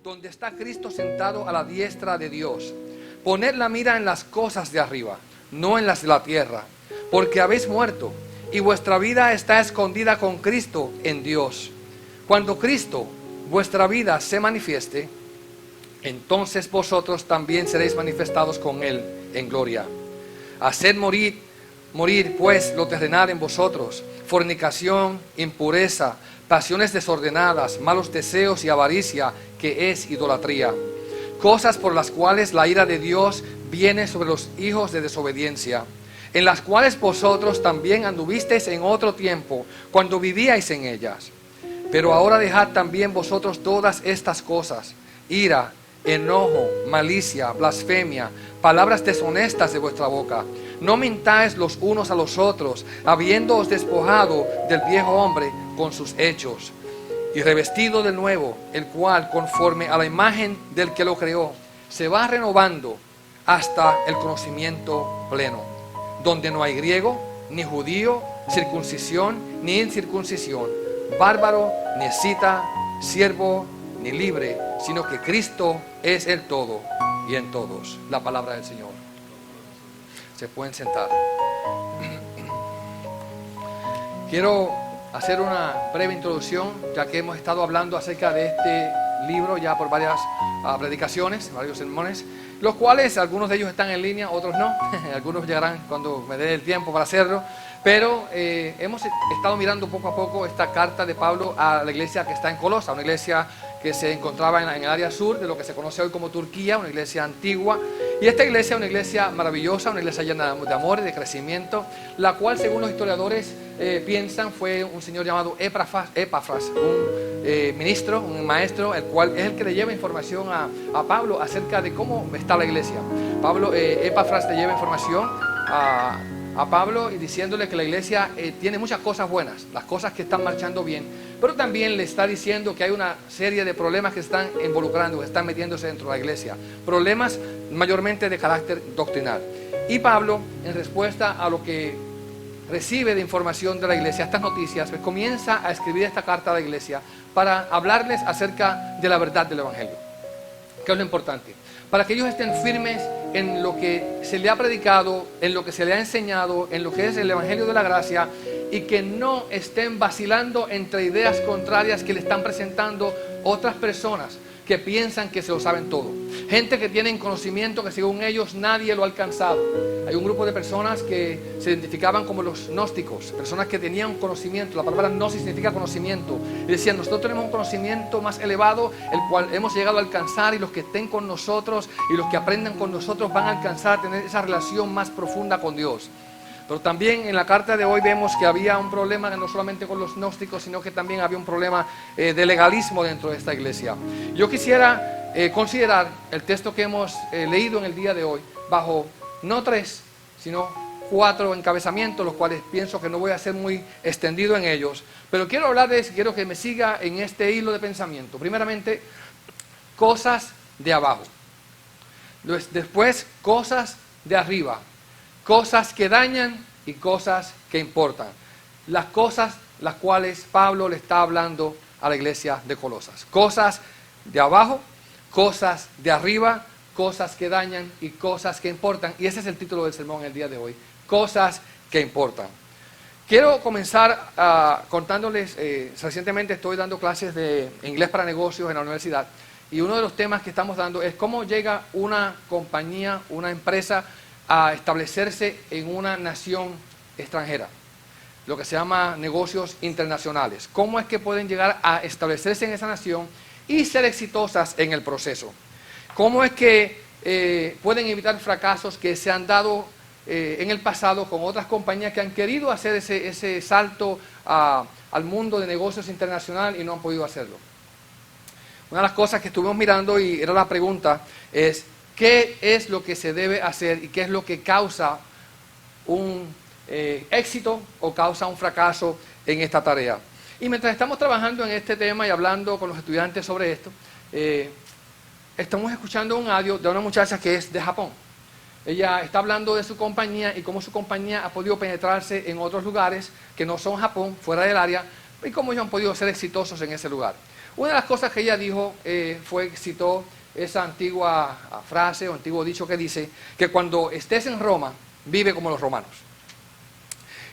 donde está Cristo sentado a la diestra de Dios. Poned la mira en las cosas de arriba, no en las de la tierra, porque habéis muerto, y vuestra vida está escondida con Cristo en Dios. Cuando Cristo, vuestra vida, se manifieste, entonces vosotros también seréis manifestados con Él en gloria. Haced morir pues lo terrenal en vosotros: fornicación, impureza, pasiones desordenadas, malos deseos y avaricia, que es idolatría. Cosas por las cuales la ira de Dios viene sobre los hijos de desobediencia, en las cuales vosotros también anduvisteis en otro tiempo, cuando vivíais en ellas. Pero ahora dejad también vosotros todas estas cosas: ira, enojo, malicia, blasfemia, palabras deshonestas de vuestra boca. No mintáis los unos a los otros, habiéndoos despojado del viejo hombre con sus hechos, y revestido del nuevo, el cual, conforme a la imagen del que lo creó, se va renovando hasta el conocimiento pleno, donde no hay griego, ni judío, circuncisión, ni incircuncisión, bárbaro, ni escita, siervo, ni libre, sino que Cristo es el todo y en todos. La palabra del Señor. Se pueden sentar. Quiero hacer una breve introducción, ya que hemos estado hablando acerca de este libro ya por varias predicaciones, varios sermones, los cuales algunos de ellos están en línea, otros no. Algunos llegarán cuando me dé el tiempo para hacerlo. Pero hemos estado mirando poco a poco esta carta de Pablo a la iglesia que está en Colosa, una iglesia que se encontraba en el área sur de lo que se conoce hoy como Turquía, una iglesia antigua. Y esta iglesia es una iglesia maravillosa, una iglesia llena de amor y de crecimiento, la cual, según los historiadores piensan, fue un señor llamado Epafras, un ministro, un maestro, el cual es el que le lleva información a Pablo acerca de cómo está la iglesia. Epafras le lleva información a Pablo y diciéndole que la iglesia tiene muchas cosas buenas, las cosas que están marchando bien, pero también le está diciendo que hay una serie de problemas que están involucrando, que están metiéndose dentro de la iglesia, problemas mayormente de carácter doctrinal. Y Pablo, en respuesta a lo que recibe de información de la iglesia, estas noticias, pues comienza a escribir esta carta a la iglesia para hablarles acerca de la verdad del evangelio, que es lo importante, para que ellos estén firmes en lo que se le ha predicado, en lo que se le ha enseñado, en lo que es el evangelio de la gracia, y que no estén vacilando entre ideas contrarias que le están presentando otras personas que piensan que se lo saben todo. Gente que tienen conocimiento que según ellos nadie lo ha alcanzado. Hay un grupo de personas que se identificaban como los gnósticos, personas que tenían conocimiento. La palabra gnosis significa conocimiento. Y decían, nosotros tenemos un conocimiento más elevado, el cual hemos llegado a alcanzar, y los que estén con nosotros y los que aprendan con nosotros van a alcanzar a tener esa relación más profunda con Dios. Pero también en la carta de hoy vemos que había un problema no solamente con los gnósticos, sino que también había un problema de legalismo dentro de esta iglesia. Yo quisiera considerar el texto que hemos leído en el día de hoy bajo no 3, sino 4 encabezamientos, los cuales pienso que no voy a ser muy extendido en ellos, pero quiero hablarles, quiero que me siga en este hilo de pensamiento. Primeramente, cosas de abajo. Después, cosas de arriba. Cosas que dañan y cosas que importan. Las cosas las cuales Pablo le está hablando a la iglesia de Colosas. Cosas de abajo, cosas de arriba, cosas que dañan y cosas que importan. Y ese es el título del sermón el día de hoy. Cosas que importan. Quiero comenzar contándoles, recientemente estoy dando clases de inglés para negocios en la universidad. Y uno de los temas que estamos dando es cómo llega una compañía, una empresa, a establecerse en una nación extranjera, lo que se llama negocios internacionales. ¿Cómo es que pueden llegar a establecerse en esa nación y ser exitosas en el proceso? ¿Cómo es que pueden evitar fracasos que se han dado en el pasado con otras compañías que han querido hacer ese salto al mundo de negocios internacional y no han podido hacerlo? Una de las cosas que estuvimos mirando, y era la pregunta, es ¿qué es lo que se debe hacer y qué es lo que causa un éxito o causa un fracaso en esta tarea? Y mientras estamos trabajando en este tema y hablando con los estudiantes sobre esto, estamos escuchando un audio de una muchacha que es de Japón. Ella está hablando de su compañía y cómo su compañía ha podido penetrarse en otros lugares que no son Japón, fuera del área, y cómo ellos han podido ser exitosos en ese lugar. Una de las cosas que ella dijo citó esa antigua frase o antiguo dicho que dice que cuando estés en Roma, vive como los romanos.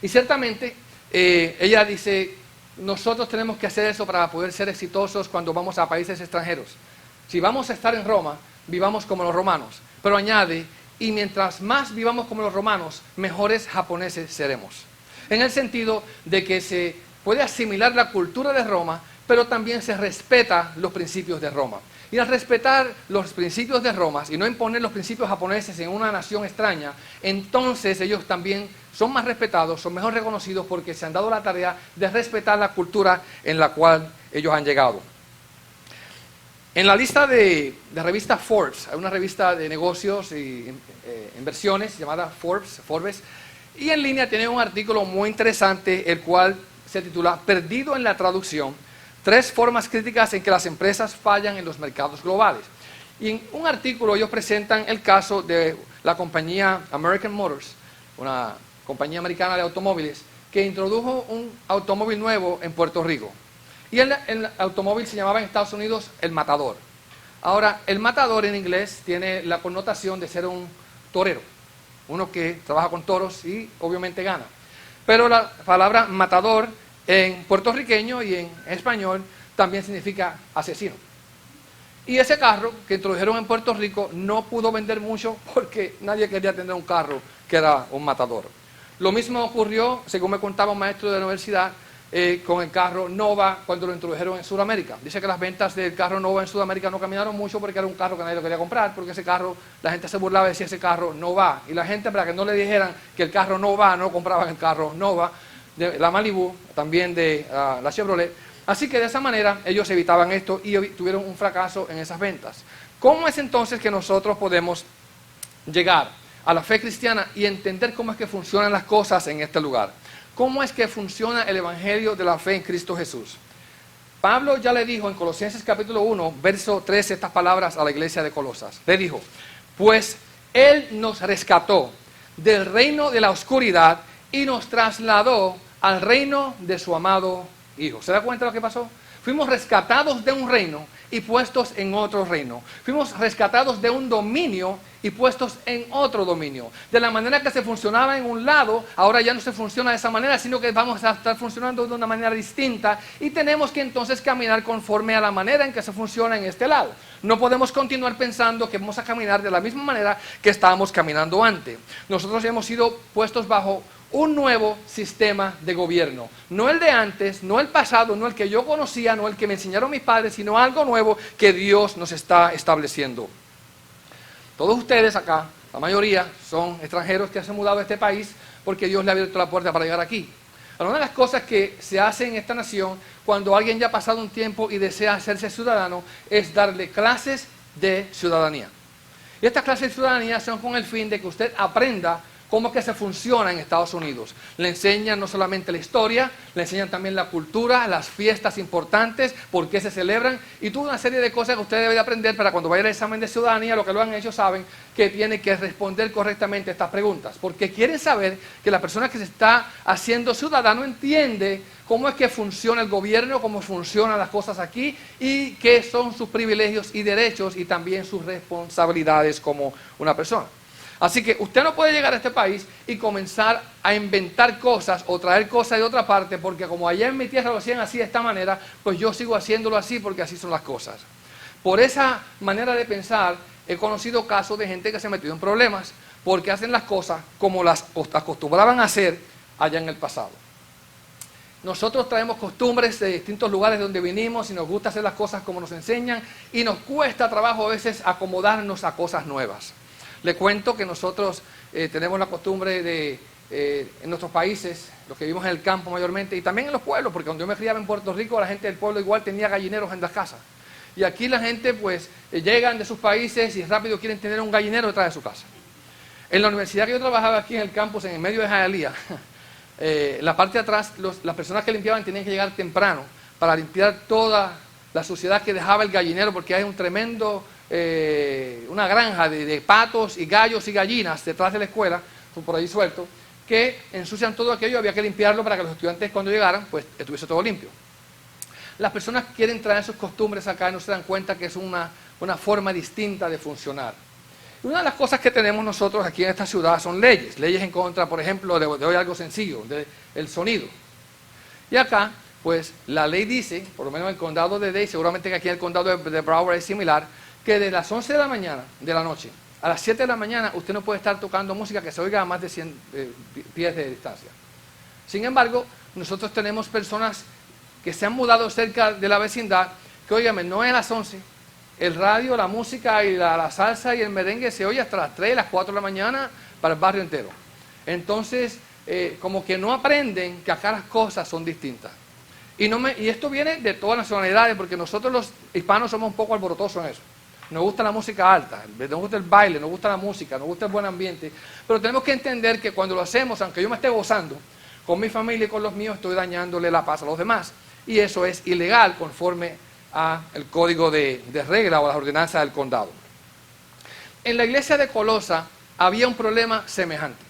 Y ciertamente ella dice, nosotros tenemos que hacer eso para poder ser exitosos cuando vamos a países extranjeros. Si vamos a estar en Roma, vivamos como los romanos. Pero añade, y mientras más vivamos como los romanos, mejores japoneses seremos. En el sentido de que se puede asimilar la cultura de Roma, pero también se respeta los principios de Roma. Y al respetar los principios de Roma y no imponer los principios japoneses en una nación extraña, entonces ellos también son más respetados, son mejor reconocidos porque se han dado la tarea de respetar la cultura en la cual ellos han llegado. En la lista de revista Forbes, hay una revista de negocios y inversiones llamada Forbes, y en línea tiene un artículo muy interesante, el cual se titula Perdido en la traducción, 3 formas críticas en que las empresas fallan en los mercados globales. Y en un artículo ellos presentan el caso de la compañía American Motors, una compañía americana de automóviles, que introdujo un automóvil nuevo en Puerto Rico. Y el automóvil se llamaba en Estados Unidos el Matador. Ahora, el Matador en inglés tiene la connotación de ser un torero, uno que trabaja con toros y obviamente gana. Pero la palabra matador en puertorriqueño y en español también significa asesino. Y ese carro que introdujeron en Puerto Rico no pudo vender mucho porque nadie quería tener un carro que era un matador. Lo mismo ocurrió, según me contaba un maestro de la universidad, con el carro Nova cuando lo introdujeron en Sudamérica. Dice que las ventas del carro Nova en Sudamérica no caminaron mucho porque era un carro que nadie lo quería comprar, porque ese carro, la gente se burlaba y decía ese carro no va. Y la gente, para que no le dijeran que el carro no va, no compraban el carro Nova, de la Malibu, también de la Chevrolet. Así que de esa manera ellos evitaban esto y tuvieron un fracaso en esas ventas. ¿Cómo es entonces que nosotros podemos llegar a la fe cristiana y entender cómo es que funcionan las cosas en este lugar? ¿Cómo es que funciona el evangelio de la fe en Cristo Jesús? Pablo ya le dijo en Colosenses capítulo 1, verso 13, estas palabras a la iglesia de Colosas. Le dijo, pues Él nos rescató del reino de la oscuridad y nos trasladó al reino de su amado Hijo. ¿Se da cuenta de lo que pasó? Fuimos rescatados de un reino y puestos en otro reino. Fuimos rescatados de un dominio y puestos en otro dominio. De la manera que se funcionaba en un lado, ahora ya no se funciona de esa manera, sino que vamos a estar funcionando de una manera distinta y tenemos que entonces caminar conforme a la manera en que se funciona en este lado. No podemos continuar pensando que vamos a caminar de la misma manera que estábamos caminando antes. Nosotros hemos sido puestos bajo un nuevo sistema de gobierno, no el de antes, no el pasado, no el que yo conocía, no el que me enseñaron mis padres, sino algo nuevo que Dios nos está estableciendo. Todos ustedes acá, la mayoría, son extranjeros que se han mudado a este país porque Dios le ha abierto la puerta para llegar aquí. Una de las cosas que se hace en esta nación cuando alguien ya ha pasado un tiempo y desea hacerse ciudadano es darle clases de ciudadanía. Y estas clases de ciudadanía son con el fin de que usted aprenda cómo es que se funciona en Estados Unidos. Le enseñan no solamente la historia, le enseñan también la cultura, las fiestas importantes, por qué se celebran y toda una serie de cosas que usted debe de aprender para cuando vaya al examen de ciudadanía, lo que lo han hecho saben que tiene que responder correctamente estas preguntas, porque quieren saber que la persona que se está haciendo ciudadano entiende cómo es que funciona el gobierno, cómo funcionan las cosas aquí y qué son sus privilegios y derechos y también sus responsabilidades como una persona. Así que usted no puede llegar a este país y comenzar a inventar cosas o traer cosas de otra parte, porque como allá en mi tierra lo hacían así de esta manera, pues yo sigo haciéndolo así porque así son las cosas. Por esa manera de pensar, he conocido casos de gente que se ha metido en problemas porque hacen las cosas como las acostumbraban a hacer allá en el pasado. Nosotros traemos costumbres de distintos lugares donde vinimos y nos gusta hacer las cosas como nos enseñan y nos cuesta trabajo a veces acomodarnos a cosas nuevas. Le cuento que nosotros tenemos la costumbre de, en nuestros países, los que vivimos en el campo mayormente, y también en los pueblos, porque cuando yo me criaba en Puerto Rico, la gente del pueblo igual tenía gallineros en las casas. Y aquí la gente pues llegan de sus países y rápido quieren tener un gallinero detrás de su casa. En la universidad que yo trabajaba aquí en el campus, en el medio de Hialeah, la parte de atrás, las personas que limpiaban tenían que llegar temprano para limpiar toda la suciedad que dejaba el gallinero, porque hay un tremendo... una granja de patos y gallos y gallinas detrás de la escuela, por ahí suelto, que ensucian todo aquello, había que limpiarlo para que los estudiantes cuando llegaran, pues estuviese todo limpio. las personas quieren traer sus costumbres acá y no se dan cuenta que es una forma distinta de funcionar. Y una de las cosas que tenemos nosotros aquí en esta ciudad son leyes en contra, por ejemplo, de hoy algo sencillo, del sonido. Y acá, pues, la ley dice, por lo menos en el condado de Dade, seguramente que aquí en el condado de Broward es similar, que de las 11 de la mañana, de la noche, a las 7 de la mañana, usted no puede estar tocando música que se oiga a más de 100 pies de distancia. Sin embargo, nosotros tenemos personas que se han mudado cerca de la vecindad, que, óigame, no es a las 11, el radio, la música y la salsa y el merengue se oye hasta las 3, las 4 de la mañana para el barrio entero. Entonces, como que no aprenden que acá las cosas son distintas. Y esto viene de todas las nacionalidades, porque nosotros los hispanos somos un poco alborotosos en eso. Nos gusta la música alta, nos gusta el baile, nos gusta la música, nos gusta el buen ambiente, pero tenemos que entender que cuando lo hacemos, aunque yo me esté gozando, con mi familia y con los míos estoy dañándole la paz a los demás. Y eso es ilegal conforme al código de regla o las ordenanzas del condado. En la iglesia de Colosa había un problema semejante.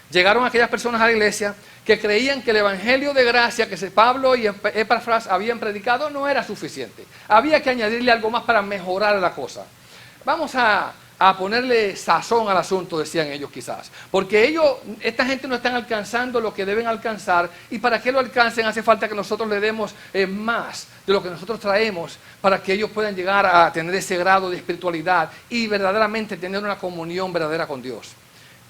Llegaron aquellas personas a la iglesia que creían que el evangelio de gracia que Pablo y Epafras habían predicado no era suficiente. Había que añadirle algo más para mejorar la cosa. Vamos a ponerle sazón al asunto, decían ellos quizás. Porque esta gente no están alcanzando lo que deben alcanzar, y para que lo alcancen hace falta que nosotros le demos más de lo que nosotros traemos para que ellos puedan llegar a tener ese grado de espiritualidad y verdaderamente tener una comunión verdadera con Dios.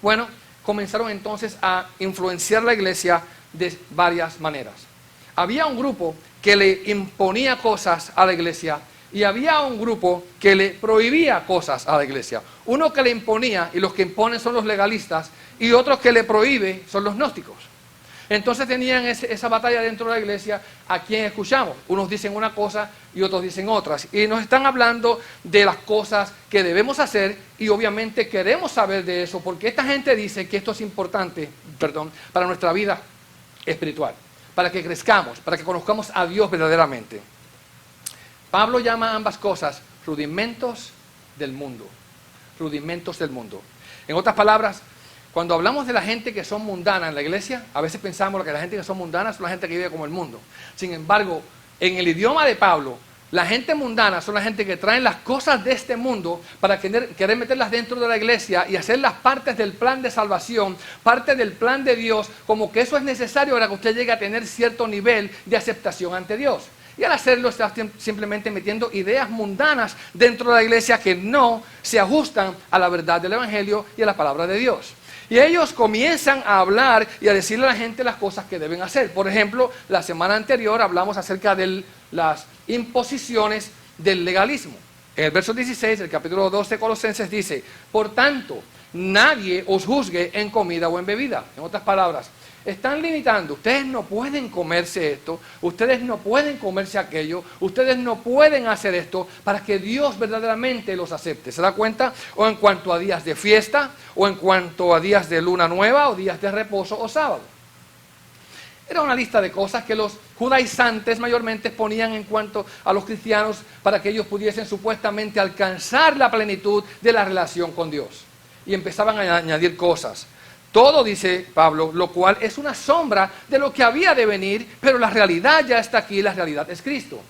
Bueno, comenzaron entonces a influenciar la iglesia de varias maneras. Había un grupo que le imponía cosas a la iglesia y había un grupo que le prohibía cosas a la iglesia. Uno que le imponía, y los que imponen son los legalistas, y otros que le prohíbe son los gnósticos. Entonces tenían esa batalla dentro de la iglesia. ¿A quién escuchamos? Unos dicen una cosa y otros dicen otras. Y nos están hablando de las cosas que debemos hacer, y obviamente queremos saber de eso, porque esta gente dice que esto es importante, para nuestra vida espiritual, para que crezcamos, para que conozcamos a Dios verdaderamente. Pablo llama a ambas cosas rudimentos del mundo. Rudimentos del mundo. En otras palabras, cuando hablamos de la gente que son mundanas en la iglesia, a veces pensamos que la gente que son mundanas son la gente que vive como el mundo. Sin embargo, en el idioma de Pablo, la gente mundana son la gente que traen las cosas de este mundo para querer meterlas dentro de la iglesia y hacerlas partes del plan de salvación, parte del plan de Dios, como que eso es necesario para que usted llegue a tener cierto nivel de aceptación ante Dios. Y al hacerlo está simplemente metiendo ideas mundanas dentro de la iglesia que no se ajustan a la verdad del evangelio y a la palabra de Dios. Y ellos comienzan a hablar y a decirle a la gente las cosas que deben hacer. Por ejemplo, la semana anterior hablamos acerca de las imposiciones del legalismo. En el verso 16 del capítulo 2 de Colosenses dice: por tanto, nadie os juzgue en comida o en bebida. En otras palabras, están limitando. Ustedes no pueden comerse esto, ustedes no pueden comerse aquello, ustedes no pueden hacer esto, para que Dios verdaderamente los acepte. ¿Se da cuenta? O en cuanto a días de fiesta, o en cuanto a días de luna nueva, o días de reposo, o sábado. Era una lista de cosas que los judaizantes mayormente ponían en cuanto a los cristianos, para que ellos pudiesen supuestamente alcanzar la plenitud de la relación con Dios. Y empezaban a añadir cosas. Todo, dice Pablo, lo cual es una sombra de lo que había de venir, pero la realidad ya está aquí, la realidad es Cristo.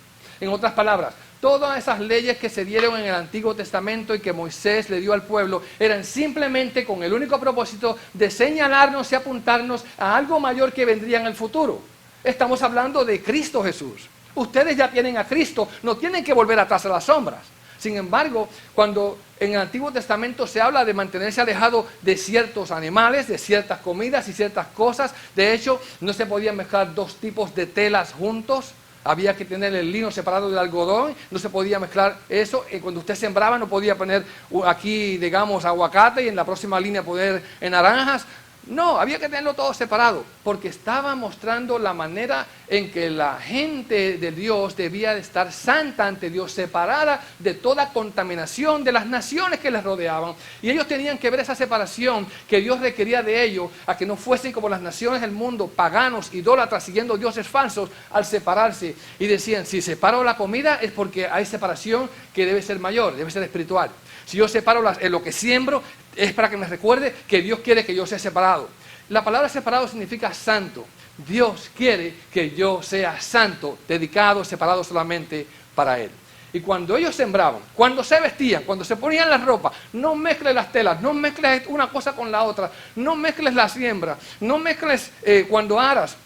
En otras palabras, todas esas leyes que se dieron en el Antiguo Testamento y que Moisés le dio al pueblo, eran simplemente con el único propósito de señalarnos y apuntarnos a algo mayor que vendría en el futuro. Estamos hablando de Cristo Jesús. Ustedes ya tienen a Cristo, no tienen que volver atrás a las sombras. Sin embargo, cuando en el Antiguo Testamento se habla de mantenerse alejado de ciertos animales, de ciertas comidas y ciertas cosas, de hecho, no se podían mezclar dos tipos de telas juntos. Había que tener el lino separado del algodón, no se podía mezclar eso. Y cuando usted sembraba no podía poner aquí, digamos, aguacate y en la próxima línea poner naranjas. No, había que tenerlo todo separado, porque estaba mostrando la manera en que la gente de Dios debía de estar santa ante Dios, separada de toda contaminación de las naciones que les rodeaban. Y ellos tenían que ver esa separación que Dios requería de ellos, a que no fuesen como las naciones del mundo, paganos, idólatras, siguiendo dioses falsos, al separarse. Y decían, si separo la comida es porque hay separación que debe ser mayor, debe ser espiritual. Si yo separo lo que siembro, es para que me recuerde que Dios quiere que yo sea separado. La palabra separado significa santo. Dios quiere que yo sea santo, dedicado, separado solamente para Él. Y cuando ellos sembraban, cuando se vestían, cuando se ponían la ropa, no mezcles las telas, no mezcles una cosa con la otra, no mezcles la siembra, no mezcles cuando aras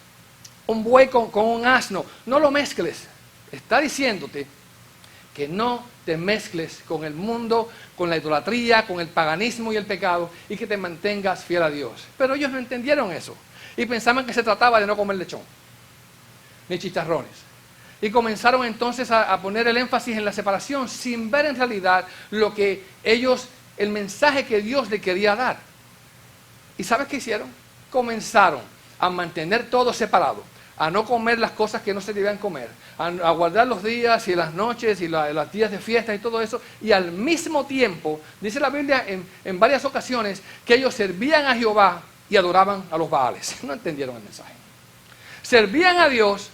un buey con un asno, no lo mezcles. Está diciéndote que no te mezcles con el mundo, con la idolatría, con el paganismo y el pecado, y que te mantengas fiel a Dios. Pero ellos no entendieron eso y pensaban que se trataba de no comer lechón ni chicharrones. Y comenzaron entonces a poner el énfasis en la separación sin ver en realidad lo que ellos, el mensaje que Dios le quería dar. ¿Y sabes qué hicieron? Comenzaron a mantener todo separado, a no comer las cosas que no se debían comer, a guardar los días y las noches y los días de fiesta y todo eso, y al mismo tiempo, dice la Biblia en varias ocasiones, que ellos servían a Jehová y adoraban a los Baales. No entendieron el mensaje. Servían a Dios,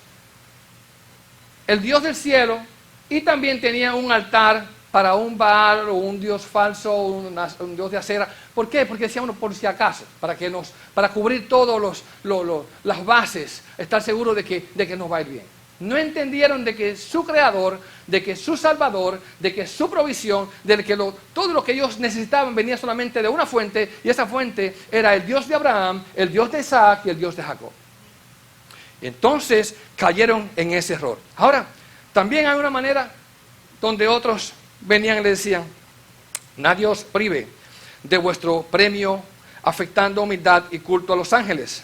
el Dios del cielo, y también tenían un altar para un Baal o un Dios falso, un Dios de acera. ¿Por qué? Porque decían, por si acaso, para cubrir todas las bases, estar seguro de que nos va a ir bien. No entendieron de que su creador, de que su salvador, de que su provisión, de que todo lo que ellos necesitaban venía solamente de una fuente, y esa fuente era el Dios de Abraham, el Dios de Isaac y el Dios de Jacob. Entonces cayeron en ese error. Ahora, también hay una manera donde otros venían y le decían, nadie os prive de vuestro premio, afectando humildad y culto a los ángeles,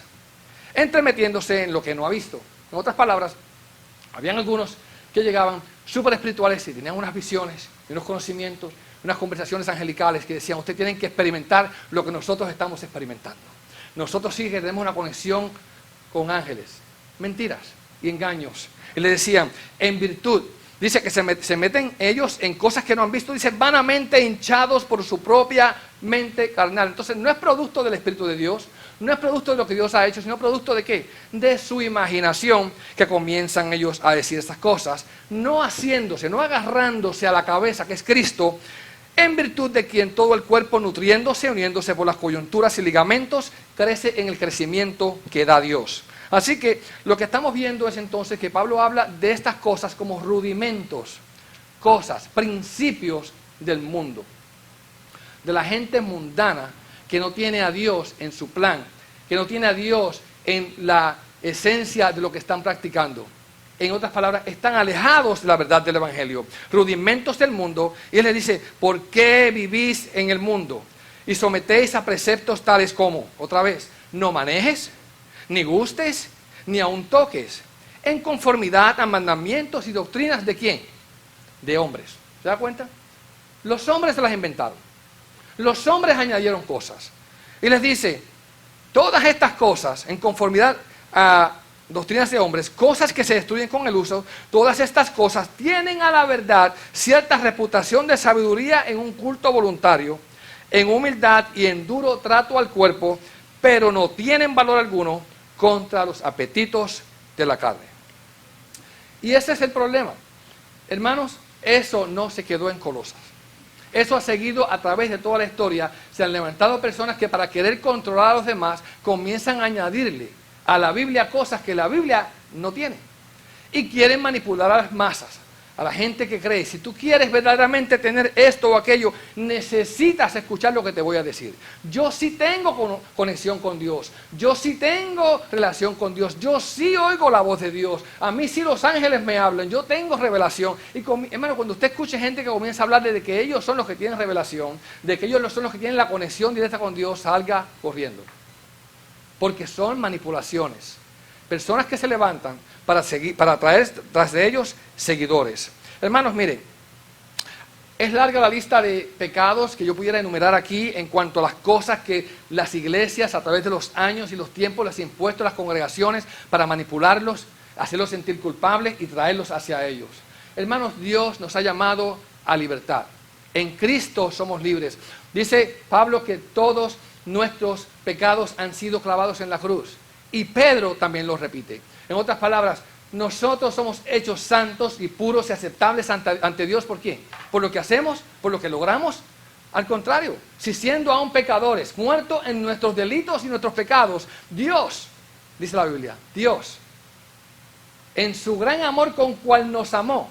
entremetiéndose en lo que no ha visto. En otras palabras, habían algunos que llegaban súper espirituales y tenían unas visiones, unos conocimientos, unas conversaciones angelicales que decían, ustedes tienen que experimentar lo que nosotros estamos experimentando. Nosotros sí que tenemos una conexión con ángeles. Mentiras y engaños. Y le decían, en virtud, dice que se meten ellos en cosas que no han visto, dice, vanamente hinchados por su propia mente carnal. Entonces no es producto del Espíritu de Dios, no es producto de lo que Dios ha hecho, sino producto de ¿qué? De su imaginación, que comienzan ellos a decir estas cosas, no haciéndose, no agarrándose a la cabeza que es Cristo, en virtud de quien todo el cuerpo, nutriéndose, uniéndose por las coyunturas y ligamentos, crece en el crecimiento que da Dios. Así que lo que estamos viendo es entonces que Pablo habla de estas cosas como rudimentos, cosas, principios del mundo, de la gente mundana que no tiene a Dios en su plan, que no tiene a Dios en la esencia de lo que están practicando. En otras palabras, están alejados de la verdad del Evangelio, rudimentos del mundo, y él les dice, ¿por qué vivís en el mundo? Y sometéis a preceptos tales como, otra vez, no manejes, ni gustes, ni aun toques, en conformidad a mandamientos y doctrinas ¿de quién? De hombres. ¿Se da cuenta? Los hombres se las inventaron. Los hombres añadieron cosas. Y les dice, todas estas cosas, en conformidad a doctrinas de hombres, cosas que se destruyen con el uso, todas estas cosas tienen a la verdad cierta reputación de sabiduría en un culto voluntario, en humildad y en duro trato al cuerpo, pero no tienen valor alguno contra los apetitos de la carne. Y ese es el problema. Hermanos, eso no se quedó en Colosas. Eso ha seguido a través de toda la historia. Se han levantado personas que para querer controlar a los demás comienzan a añadirle a la Biblia cosas que la Biblia no tiene. Y quieren manipular a las masas, a la gente que cree. Si tú quieres verdaderamente tener esto o aquello, necesitas escuchar lo que te voy a decir. Yo sí tengo conexión con Dios. Yo sí tengo relación con Dios. Yo sí oigo la voz de Dios. A mí sí los ángeles me hablan. Yo tengo revelación. Y hermano, cuando usted escuche gente que comienza a hablar de que ellos son los que tienen revelación, de que ellos son los que tienen la conexión directa con Dios, salga corriendo. Porque son manipulaciones. Personas que se levantan para atraer tras de ellos seguidores. Hermanos, miren, es larga la lista de pecados que yo pudiera enumerar aquí en cuanto a las cosas que las iglesias a través de los años y los tiempos les han impuesto a las congregaciones para manipularlos, hacerlos sentir culpables y traerlos hacia ellos. Hermanos, Dios nos ha llamado a libertad. En Cristo somos libres. Dice Pablo que todos nuestros pecados han sido clavados en la cruz. Y Pedro también lo repite. En otras palabras, nosotros somos hechos santos y puros y aceptables ante Dios. ¿Por qué? ¿Por lo que hacemos? ¿Por lo que logramos? Al contrario, si siendo aún pecadores, muertos en nuestros delitos y nuestros pecados, Dios dice la Biblia, Dios, en su gran amor con cual nos amó,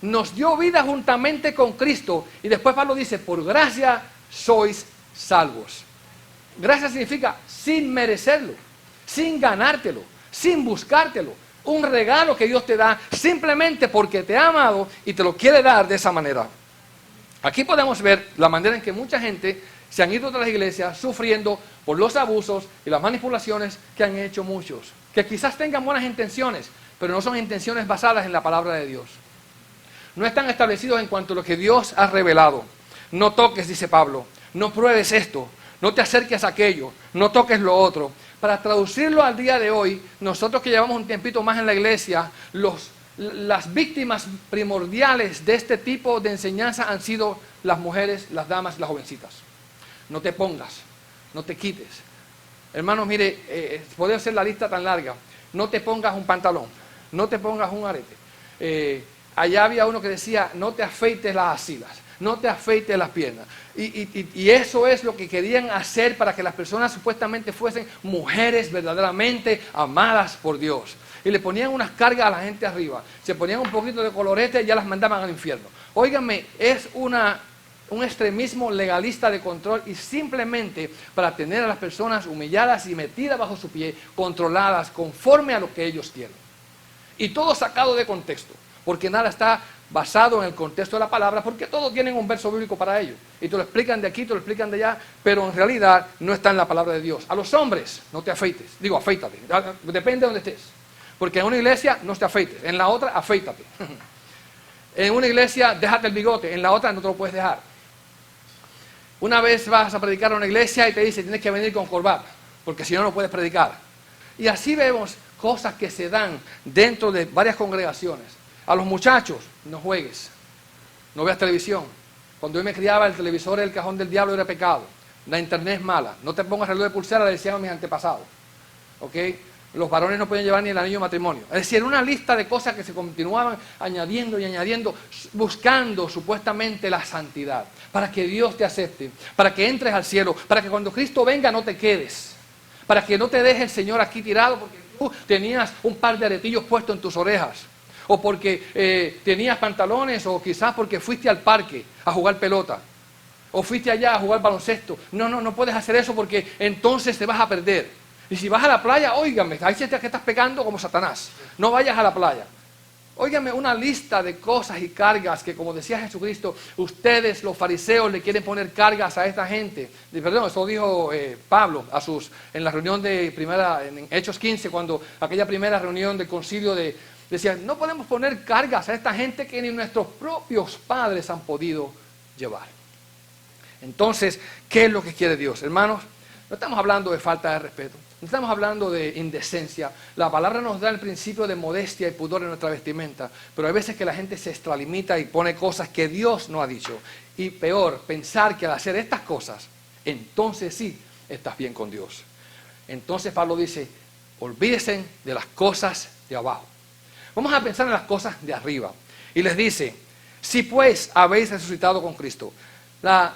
nos dio vida juntamente con Cristo. Y después Pablo dice, por gracia sois salvos. Gracia significa sin merecerlo, sin ganártelo, sin buscártelo. Un regalo que Dios te da simplemente porque te ha amado y te lo quiere dar de esa manera. Aquí podemos ver la manera en que mucha gente se han ido de las iglesias sufriendo por los abusos y las manipulaciones que han hecho muchos. Que quizás tengan buenas intenciones, pero no son intenciones basadas en la palabra de Dios. No están establecidos en cuanto a lo que Dios ha revelado. No toques, dice Pablo, no pruebes esto, no te acerques a aquello, no toques lo otro. Para traducirlo al día de hoy, nosotros que llevamos un tiempito más en la iglesia, las víctimas primordiales de este tipo de enseñanza han sido las mujeres, las damas, las jovencitas. No te pongas, no te quites. Hermanos, mire, puede ser la lista tan larga. No te pongas un pantalón, no te pongas un arete. Allá había uno que decía, no te afeites las axilas, no te afeites las piernas. Y eso es lo que querían hacer para que las personas supuestamente fuesen mujeres verdaderamente amadas por Dios. Y le ponían unas cargas a la gente arriba. Se ponían un poquito de colorete y ya las mandaban al infierno. Óiganme, es un extremismo legalista de control y simplemente para tener a las personas humilladas y metidas bajo su pie, controladas conforme a lo que ellos quieren. Y todo sacado de contexto, porque nada está basado en el contexto de la palabra, porque todos tienen un verso bíblico para ello. Y te lo explican de aquí, te lo explican de allá, pero en realidad no está en la palabra de Dios. A los hombres, no te afeites. Digo, afeítate. Depende de donde estés. Porque en una iglesia no te afeites, en la otra afeítate. En una iglesia déjate el bigote, en la otra no te lo puedes dejar. Una vez vas a predicar a una iglesia y te dice tienes que venir con corbata, porque si no, no puedes predicar. Y así vemos cosas que se dan dentro de varias congregaciones. A los muchachos, no juegues, no veas televisión. Cuando yo me criaba, el televisor era el cajón del diablo, era pecado. La internet es mala. No te pongas reloj de pulsera, le decían a mis antepasados. ¿Ok? Los varones no pueden llevar ni el anillo de matrimonio. Es decir, una lista de cosas que se continuaban añadiendo y añadiendo, buscando supuestamente la santidad, para que Dios te acepte, para que entres al cielo, para que cuando Cristo venga no te quedes, para que no te deje el Señor aquí tirado porque tú tenías un par de aretillos puestos en tus orejas, o porque tenías pantalones, o quizás porque fuiste al parque a jugar pelota, o fuiste allá a jugar baloncesto. No puedes hacer eso porque entonces te vas a perder. Y si vas a la playa, óigame, ahí que estás pecando como Satanás. No vayas a la playa. Óigame, una lista de cosas y cargas que, como decía Jesucristo, ustedes, los fariseos, le quieren poner cargas a esta gente. Perdón, eso dijo Pablo en la reunión en Hechos 15, cuando aquella primera reunión del concilio decían, no podemos poner cargas a esta gente que ni nuestros propios padres han podido llevar. Entonces, ¿qué es lo que quiere Dios? Hermanos, no estamos hablando de falta de respeto. No estamos hablando de indecencia. La palabra nos da el principio de modestia y pudor en nuestra vestimenta, pero hay veces que la gente se extralimita y pone cosas que Dios no ha dicho. Y peor, pensar que al hacer estas cosas, entonces sí estás bien con Dios. Entonces Pablo dice, olvídense de las cosas de abajo. Vamos a pensar en las cosas de arriba. Y les dice, si pues habéis resucitado con Cristo. La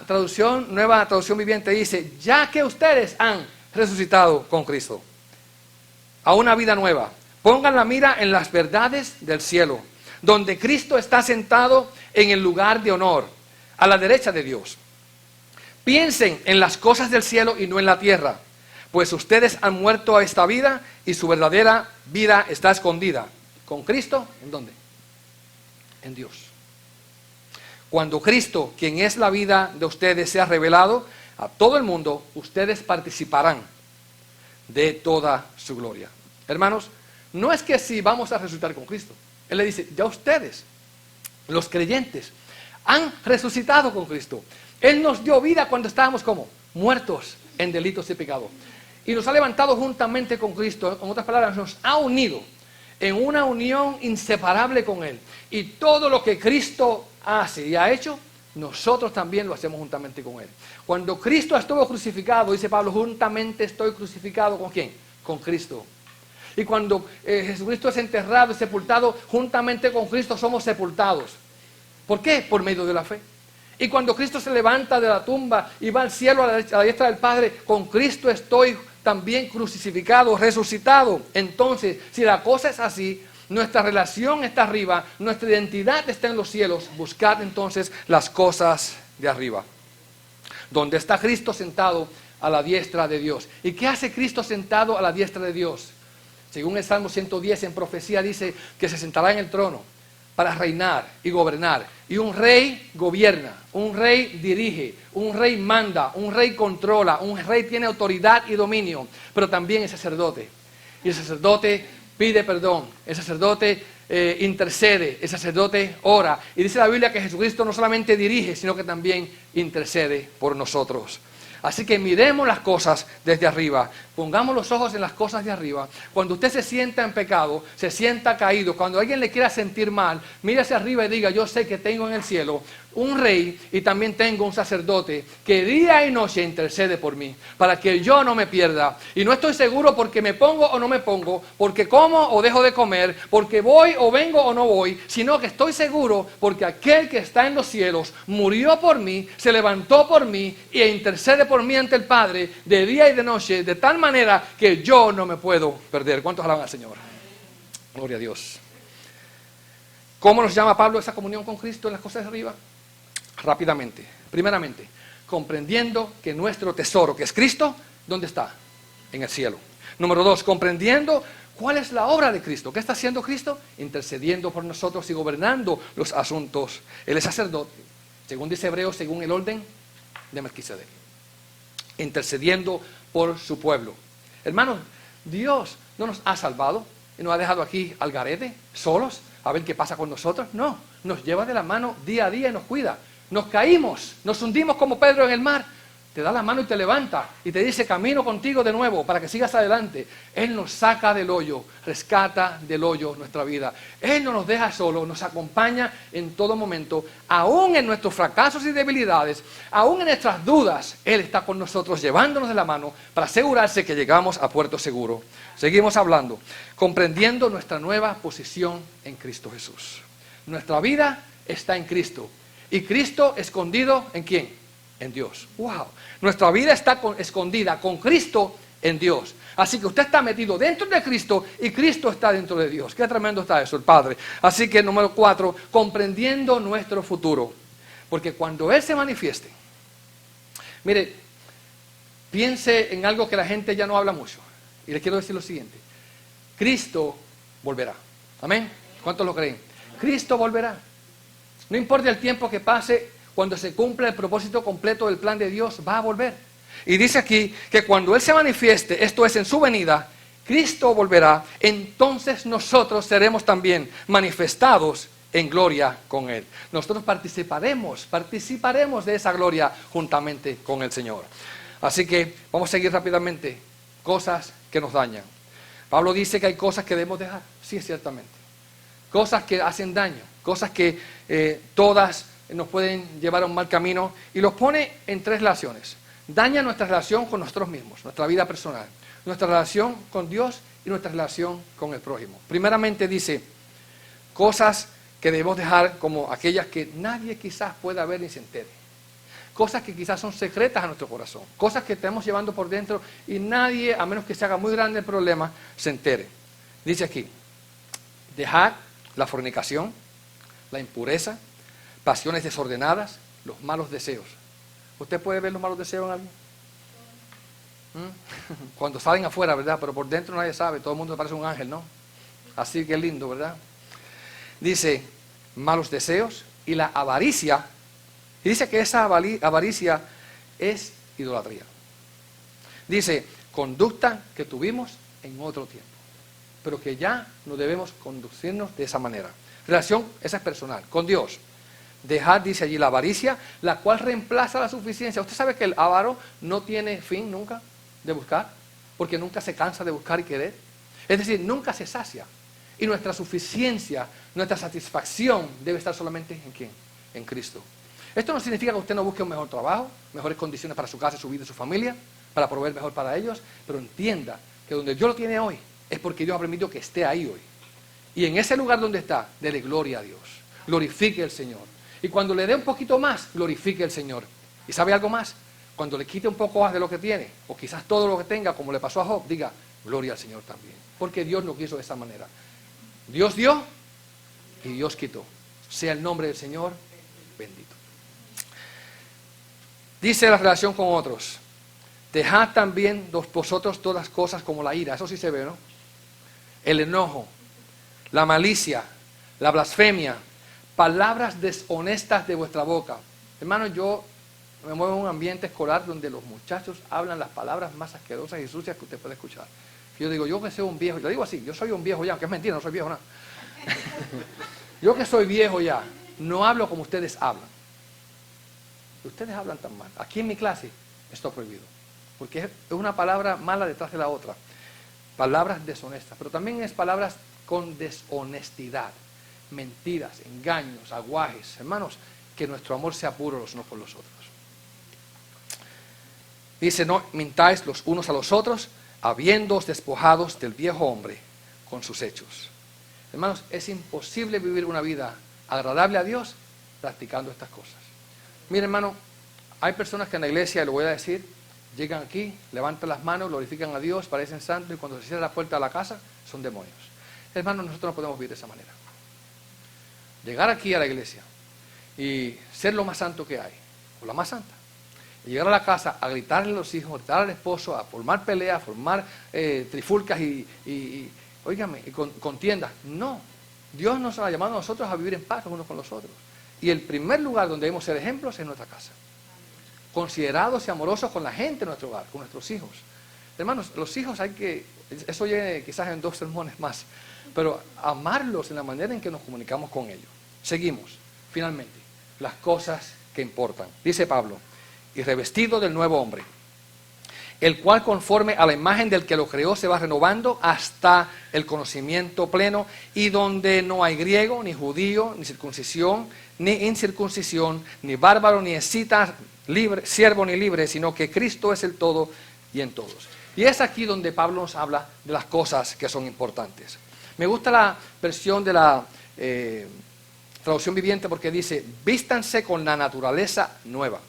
nueva traducción viviente dice, ya que ustedes han resucitado con Cristo a una vida nueva, pongan la mira en las verdades del cielo, donde Cristo está sentado en el lugar de honor, a la derecha de Dios. Piensen en las cosas del cielo y no en la tierra, pues ustedes han muerto a esta vida y su verdadera vida está escondida. ¿Con Cristo? ¿En dónde? En Dios. Cuando Cristo, quien es la vida de ustedes, sea revelado a todo el mundo, ustedes participarán de toda su gloria. Hermanos, no es que si vamos a resucitar con Cristo. Él le dice, ya ustedes, los creyentes, han resucitado con Cristo. Él nos dio vida cuando estábamos como muertos en delitos y pecados. Y nos ha levantado juntamente con Cristo. En otras palabras, nos ha unido en una unión inseparable con Él. Y todo lo que Cristo hace y ha hecho, nosotros también lo hacemos juntamente con Él. Cuando Cristo estuvo crucificado, dice Pablo, juntamente estoy crucificado ¿con quién? Con Cristo. Y cuando Jesucristo es enterrado y sepultado, juntamente con Cristo somos sepultados. ¿Por qué? Por medio de la fe. Y cuando Cristo se levanta de la tumba y va al cielo a la diestra del Padre, con Cristo estoy también crucificado, resucitado. Entonces, si la cosa es así, nuestra relación está arriba, nuestra identidad está en los cielos. Buscad entonces las cosas de arriba, donde está Cristo sentado a la diestra de Dios. ¿Y qué hace Cristo sentado a la diestra de Dios? Según el Salmo 110 en profecía dice que se sentará en el trono para reinar y gobernar. Y un rey gobierna, un rey dirige, un rey manda, un rey controla, un rey tiene autoridad y dominio, pero también es sacerdote. Y el sacerdote pide perdón, el sacerdote intercede, el sacerdote ora. Y dice la Biblia que Jesucristo no solamente dirige, sino que también intercede por nosotros. Así que miremos las cosas desde arriba, pongamos los ojos en las cosas de arriba. Cuando usted se sienta en pecado, se sienta caído, cuando alguien le quiera sentir mal, mire hacia arriba y diga: yo sé que tengo en el cielo un rey y también tengo un sacerdote que día y noche intercede por mí, para que yo no me pierda. Y no estoy seguro porque me pongo o no me pongo, porque como o dejo de comer, porque voy o vengo o no voy, sino que estoy seguro porque aquel que está en los cielos murió por mí, se levantó por mí e intercede por mí ante el Padre de día y de noche, de tal manera que yo no me puedo perder. ¿Cuántos alaban al Señor? Gloria a Dios. ¿Cómo nos llama Pablo esa comunión con Cristo en las cosas de arriba? Rápidamente. Primeramente, comprendiendo que nuestro tesoro, que es Cristo, ¿dónde está? En el cielo. Número 2, comprendiendo cuál es la obra de Cristo. ¿Qué está haciendo Cristo? Intercediendo por nosotros y gobernando los asuntos. Él es sacerdote, según dice Hebreos, según el orden de Melquisedec, intercediendo por su pueblo. Hermanos, Dios no nos ha salvado y nos ha dejado aquí al garete, solos, a ver qué pasa con nosotros. No, nos lleva de la mano día a día y nos cuida. Nos caímos, nos hundimos como Pedro en el mar, te da la mano y te levanta y te dice: camino contigo de nuevo para que sigas adelante. Él nos saca del hoyo, rescata del hoyo nuestra vida. Él no nos deja solos, nos acompaña en todo momento, aún en nuestros fracasos y debilidades, aún en nuestras dudas. Él está con nosotros llevándonos de la mano para asegurarse que llegamos a puerto seguro. Seguimos hablando, comprendiendo nuestra nueva posición en Cristo Jesús. Nuestra vida está en Cristo. ¿Y Cristo escondido en quién? En Dios. ¡Wow! Nuestra vida está escondida con Cristo en Dios. Así que usted está metido dentro de Cristo y Cristo está dentro de Dios. Qué tremendo está eso, el Padre. Así que número 4, comprendiendo nuestro futuro. Porque cuando Él se manifieste, mire, piense en algo que la gente ya no habla mucho. Y le quiero decir lo siguiente: Cristo volverá. ¿Amén? ¿Cuántos lo creen? Cristo volverá. No importa el tiempo que pase, cuando se cumpla el propósito completo del plan de Dios, va a volver. Y dice aquí que cuando Él se manifieste, esto es en su venida, Cristo volverá, entonces nosotros seremos también manifestados en gloria con Él. Nosotros participaremos de esa gloria juntamente con el Señor. Así que vamos a seguir rápidamente. Cosas que nos dañan. Pablo dice que hay cosas que debemos dejar. Sí, ciertamente. Cosas que hacen daño, cosas que todas nos pueden llevar a un mal camino, y los pone en 3 relaciones. Daña nuestra relación con nosotros mismos, nuestra vida personal, nuestra relación con Dios y nuestra relación con el prójimo. Primeramente dice, cosas que debemos dejar, como aquellas que nadie quizás pueda ver ni se entere. Cosas que quizás son secretas a nuestro corazón, cosas que estamos llevando por dentro y nadie, a menos que se haga muy grande el problema, se entere. Dice aquí, dejar la fornicación, la impureza, pasiones desordenadas, los malos deseos. ¿Usted puede ver los malos deseos en alguien? Cuando salen afuera, ¿verdad? Pero por dentro nadie sabe, todo el mundo parece un ángel, ¿no? Así que lindo, ¿verdad? Dice, malos deseos y la avaricia. Y dice que esa avaricia es idolatría. Dice, conducta que tuvimos en otro tiempo, pero que ya no debemos conducirnos de esa manera. Relación, esa es personal, con Dios. Dejar, dice allí, la avaricia, la cual reemplaza la suficiencia. Usted sabe que el avaro no tiene fin nunca de buscar, porque nunca se cansa de buscar y querer. Es decir, nunca se sacia. Y nuestra suficiencia, nuestra satisfacción debe estar solamente ¿en quién? En Cristo. Esto no significa que usted no busque un mejor trabajo, mejores condiciones para su casa, su vida y su familia, para proveer mejor para ellos, pero entienda que donde Dios lo tiene hoy es porque Dios ha permitido que esté ahí hoy. Y en ese lugar donde está, dele gloria a Dios. Glorifique al Señor. Y cuando le dé un poquito más, glorifique al Señor. ¿Y sabe algo más? cuando le quite un poco más de lo que tiene, o quizás todo lo que tenga, como le pasó a Job, diga, gloria al Señor también. Porque Dios lo quiso de esa manera. Dios dio y Dios quitó. Sea el nombre del Señor bendito. Dice la relación con otros. Dejad también vosotros todas cosas como la ira. Eso sí se ve, ¿no? El enojo, la malicia, la blasfemia, palabras deshonestas de vuestra boca. Hermano, yo me muevo en un ambiente escolar donde los muchachos hablan las palabras más asquerosas y sucias que usted puede escuchar. Yo digo, yo que soy un viejo, lo digo así, yo soy un viejo ya, aunque es mentira, no soy viejo nada. Yo que soy viejo ya, no hablo como ustedes hablan. Ustedes hablan tan mal. Aquí en mi clase está prohibido, porque es una palabra mala detrás de la otra. Palabras deshonestas, pero también es palabras con deshonestidad, mentiras, engaños, aguajes. Hermanos, que nuestro amor sea puro los unos por los otros. Dice, no mintáis los unos a los otros, habiéndoos despojados del viejo hombre con sus hechos. Hermanos, es imposible vivir una vida agradable a Dios practicando estas cosas. Mire, hermano, hay personas que en la iglesia, y lo voy a decir, llegan aquí, levantan las manos, glorifican a Dios, parecen santos, y cuando se cierra la puerta de la casa, son demonios. Hermanos, nosotros no podemos vivir de esa manera. Llegar aquí a la iglesia y ser lo más santo que hay, o la más santa, y llegar a la casa a gritarle a los hijos, a gritar al esposo, a formar peleas, a formar trifulcas y contiendas. No, Dios nos ha llamado a nosotros a vivir en paz unos con los otros. Y el primer lugar donde debemos ser ejemplos es nuestra casa. Considerados y amorosos con la gente de nuestro hogar, con nuestros hijos. Hermanos, los hijos hay que, eso llegue quizás en 2 sermones más, pero amarlos en la manera en que nos comunicamos con ellos. Seguimos, finalmente, las cosas que importan. Dice Pablo, y revestido del nuevo hombre, el cual conforme a la imagen del que lo creó se va renovando hasta el conocimiento pleno, y donde no hay griego, ni judío, ni circuncisión, ni incircuncisión, ni bárbaro, ni escita, libre, siervo ni libre, sino que Cristo es el todo y en todos. Y es aquí donde Pablo nos habla de las cosas que son importantes. Me gusta la versión de la traducción viviente porque dice, vístanse con la naturaleza nueva.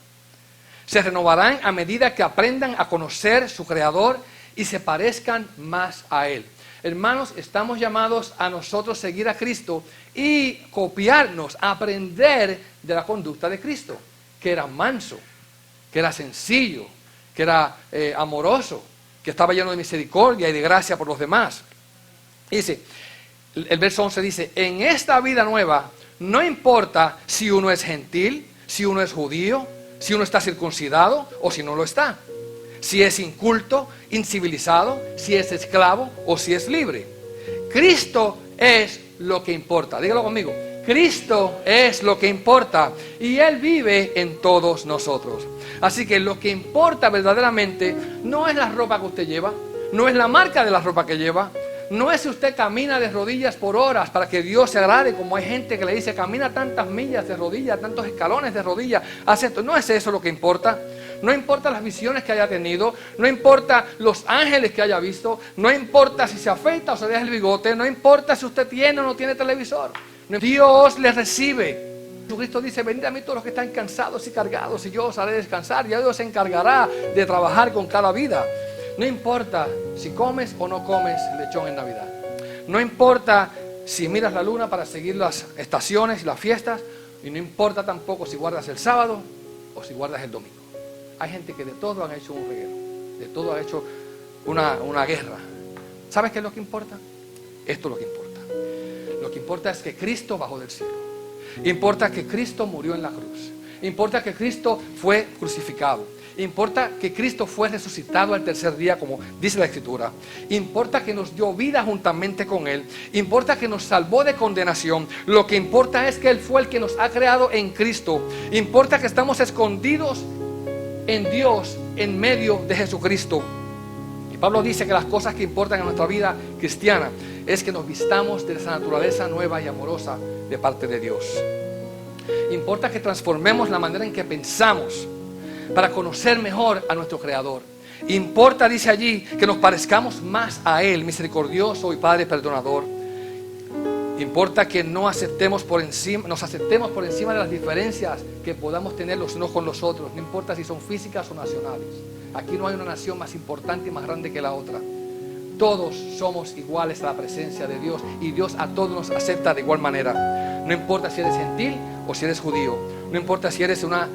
Se renovarán a medida que aprendan a conocer su Creador y se parezcan más a Él. Hermanos, estamos llamados a nosotros seguir a Cristo y copiarnos, aprender de la conducta de Cristo, que era manso, que era sencillo, que era amoroso, que estaba lleno de misericordia y de gracia por los demás. Dice, el verso 11 dice, en esta vida nueva no importa si uno es gentil, si uno es judío, si uno está circuncidado o si no lo está, si es inculto, incivilizado, si es esclavo o si es libre. Cristo es lo que importa. Dígalo conmigo. Cristo es lo que importa y Él vive en todos nosotros. Así que lo que importa verdaderamente no es la ropa que usted lleva, no es la marca de la ropa que lleva, no es si usted camina de rodillas por horas para que Dios se agrade, como hay gente que le dice, camina tantas millas de rodillas, tantos escalones de rodillas, hace esto. No es eso lo que importa. No importa las visiones que haya tenido, no importa los ángeles que haya visto, no importa si se afeita o se deja el bigote, no importa si usted tiene o no tiene televisor. Dios le recibe. Jesucristo dice, venid a mí todos los que están cansados y cargados y yo os haré descansar. Ya Dios se encargará de trabajar con cada vida. No importa si comes o no comes lechón en Navidad. No importa si miras la luna para seguir las estaciones y las fiestas. Y no importa tampoco si guardas el sábado o si guardas el domingo. Hay gente que de todo han hecho un reguero. De todo ha hecho una guerra. ¿Sabes qué es lo que importa? Esto es lo que importa. Lo que importa es que Cristo bajó del cielo. Importa que Cristo murió en la cruz. Importa que Cristo fue crucificado. Importa que Cristo fue resucitado al tercer día, como dice la Escritura. Importa que nos dio vida juntamente con Él. Importa que nos salvó de condenación. Lo que importa es que Él fue el que nos ha creado en Cristo. Importa que estamos escondidos en Dios en medio de Jesucristo. Y Pablo dice que las cosas que importan en nuestra vida cristiana es que nos vistamos de esa naturaleza nueva y amorosa de parte de Dios. Importa que transformemos la manera en que pensamos para conocer mejor a nuestro Creador. Importa, dice allí, que nos parezcamos más a Él, misericordioso y Padre perdonador. Importa que nos aceptemos por encima de las diferencias que podamos tener los unos con los otros. No importa si son físicas o nacionales. Aquí no hay una nación más importante y más grande que la otra. Todos somos iguales a la presencia de Dios y Dios a todos nos acepta de igual manera. No importa si eres gentil o si eres judío. No importa si eres de una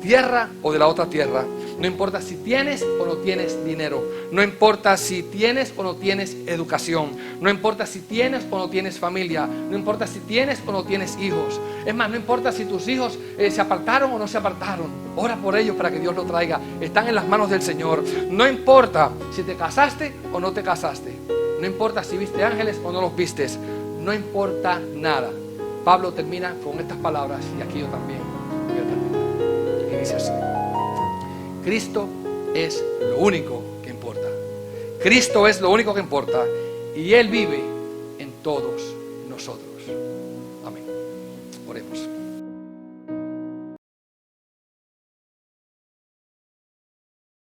tierra o de la otra tierra. No importa si tienes o no tienes dinero. No importa si tienes o no tienes educación. No importa si tienes o no tienes familia. No importa si tienes o no tienes hijos. Es más, no importa si tus hijos se apartaron o no se apartaron. Ora por ellos para que Dios los traiga. Están en las manos del Señor. No importa si te casaste o no te casaste. No importa si viste ángeles o no los vistes. No importa nada. Pablo termina con estas palabras y aquí yo también voy a terminar. Y dice así: Cristo es lo único que importa. Cristo es lo único que importa y Él vive en todos nosotros.